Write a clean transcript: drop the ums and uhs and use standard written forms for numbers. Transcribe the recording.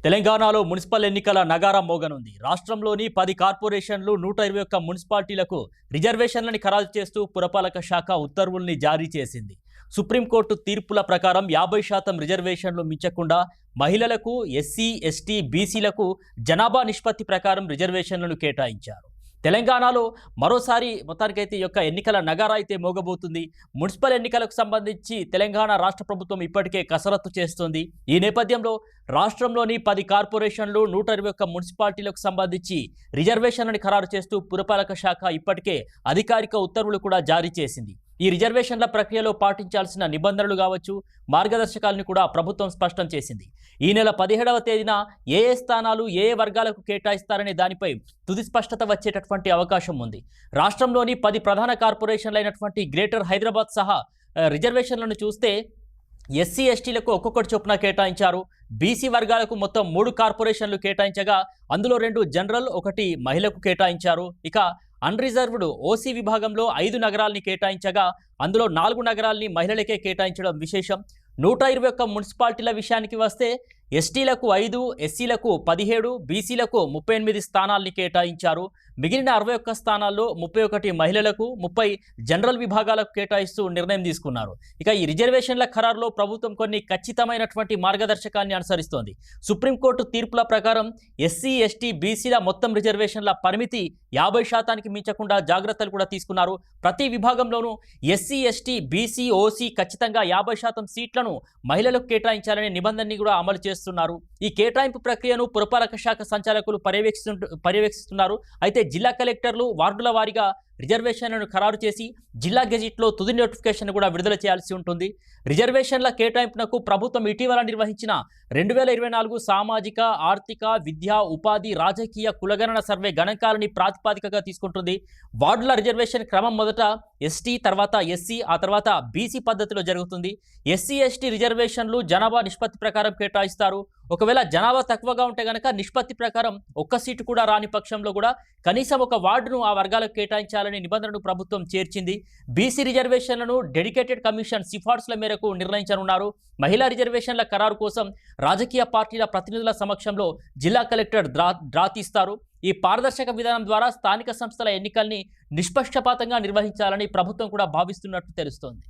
తెలంగాణలో మున్సిపల్ ఎన్నికల నగారా మోగనుంది. రాష్ట్రంలోని 10 కార్పొరేషన్లు 121 మున్సిపాలిటీలకు రిజర్వేషన్లను ఖరారు చేస్తూ పురపాలక శాఖ ఉత్తర్వుల్ని జారీ చేసింది. సుప్రీంకోర్టు తీర్పుల ప్రకారం 50% రిజర్వేషన్లు మించకుండా మహిళలకు, ఎస్సీ, ఎస్టీ, బీసీలకు జనాభా నిష్పత్తి ప్రకారం రిజర్వేషన్లను కేటాయించారు. తెలంగాణలో మరోసారి మొత్తానికైతే ఈ యొక్క ఎన్నికల నగారా అయితే మోగబోతుంది. మున్సిపల్ ఎన్నికలకు సంబంధించి తెలంగాణ రాష్ట్ర ప్రభుత్వం ఇప్పటికే కసరత్తు చేస్తోంది. ఈ నేపథ్యంలో రాష్ట్రంలోని 10 కార్పొరేషన్లు 121 మున్సిపాలిటీలకు సంబంధించి రిజర్వేషన్లను ఖరారు చేస్తూ పురపాలక శాఖ ఇప్పటికే అధికారిక ఉత్తర్వులు కూడా జారీ చేసింది. ఈ రిజర్వేషన్ల ప్రక్రియలో పాటించాల్సిన నిబంధనలు కావచ్చు, మార్గదర్శకాలను కూడా ప్రభుత్వం స్పష్టం చేసింది. ఈ నెల 17వ తేదీన ఏ స్థానాలు ఏ వర్గాలకు కేటాయిస్తారనే దానిపై తుది స్పష్టత వచ్చేటటువంటి అవకాశం ఉంది. రాష్ట్రంలోని 10 ప్రధాన కార్పొరేషన్లు అయినటువంటి గ్రేటర్ హైదరాబాద్ సహా రిజర్వేషన్లను చూస్తే ఎస్సీ, ఎస్టీలకు ఒక్కొక్కటి చొప్పున కేటాయించారు. బీసీ వర్గాలకు మొత్తం 3 కార్పొరేషన్లు కేటాయించగా అందులో 2 జనరల్, 1 మహిళకు కేటాయించారు. ఇక అన్రిజర్వ్డ్ ఓసీ విభాగంలో 5 నగరాల్ని కేటాయించగా అందులో 4 నగరాల్ని మహిళలకే కేటాయించడం విశేషం. 121 మున్సిపాలిటీల విషయానికి వస్తే ఎస్టీలకు 5, ఎస్సీలకు 17, బీసీలకు 38 స్థానాల్ని కేటాయించారు. మిగిలిన 61 స్థానాల్లో 31 మహిళలకు, 30 జనరల్ విభాగాలకు కేటాయిస్తూ నిర్ణయం తీసుకున్నారు. ఇక ఈ రిజర్వేషన్ల ఖరారులో ప్రభుత్వం కొన్ని ఖచ్చితమైనటువంటి మార్గదర్శకాన్ని అనుసరిస్తోంది. సుప్రీంకోర్టు తీర్పుల ప్రకారం ఎస్సీ, ఎస్టీ, బీసీల మొత్తం రిజర్వేషన్ల పరిమితి 50%కి మించకుండా జాగ్రత్తలు కూడా తీసుకున్నారు. ప్రతి విభాగంలోనూ ఎస్సీ, ఎస్టీ, బీసీ, ఓసీ ఖచ్చితంగా 50% సీట్లను మహిళలకు కేటాయించాలనే నిబంధనని కూడా అమలు చేస్తున్నారు. ఈ కేటాయింపు ప్రక్రియను పురపాలక శాఖ సంచాలకులు పర్యవేక్షిస్తున్నారు. అయితే జిల్లా కలెక్టర్లు వార్డుల వారీగా రిజర్వేషన్లను ఖరారు చేసి జిల్లా గెజిట్లో తుది నోటిఫికేషన్ కూడా విడుదల చేయాల్సి ఉంటుంది. రిజర్వేషన్ల కేటాయింపునకు ప్రభుత్వం ఇటీవల నిర్వహించిన 2024 సామాజిక, ఆర్థిక, విద్యా, ఉపాధి, రాజకీయ కులగణన సర్వే గణాంకాలని ప్రాతిపాదికగా తీసుకుంటుంది. వార్డుల రిజర్వేషన్ క్రమం మొదట ఎస్టీ, తర్వాత ఎస్సీ, ఆ తర్వాత బీసీ పద్ధతిలో జరుగుతుంది. ఎస్సీ, ఎస్టీ రిజర్వేషన్లు జనాభా నిష్పత్తి ప్రకారం కేటాయిస్తారు. ఒకవేళ జనాభా తక్కువగా ఉంటే గనక నిష్పత్తి ప్రకారం ఒక్క సీటు కూడా రాని పక్షంలో కూడా కనీసం ఒక వార్డును ఆ వర్గాలకు కేటాయించాలనే నిబంధనను ప్రభుత్వం చేర్చింది. బీసీ రిజర్వేషన్లను డెడికేటెడ్ కమిషన్ సిఫార్సుల మేరకు నిర్ణయించనున్నారు. మహిళా రిజర్వేషన్ల ఖరారు కోసం రాజకీయ పార్టీల ప్రతినిధుల సమక్షంలో జిల్లా కలెక్టర్ డ్రా తీస్తారు. ఈ పారదర్శక విధానం ద్వారా స్థానిక సంస్థల ఎన్నికల్ని నిష్పక్షపాతంగా నిర్వహించాలని ప్రభుత్వం కూడా భావిస్తున్నట్టు తెలుస్తోంది.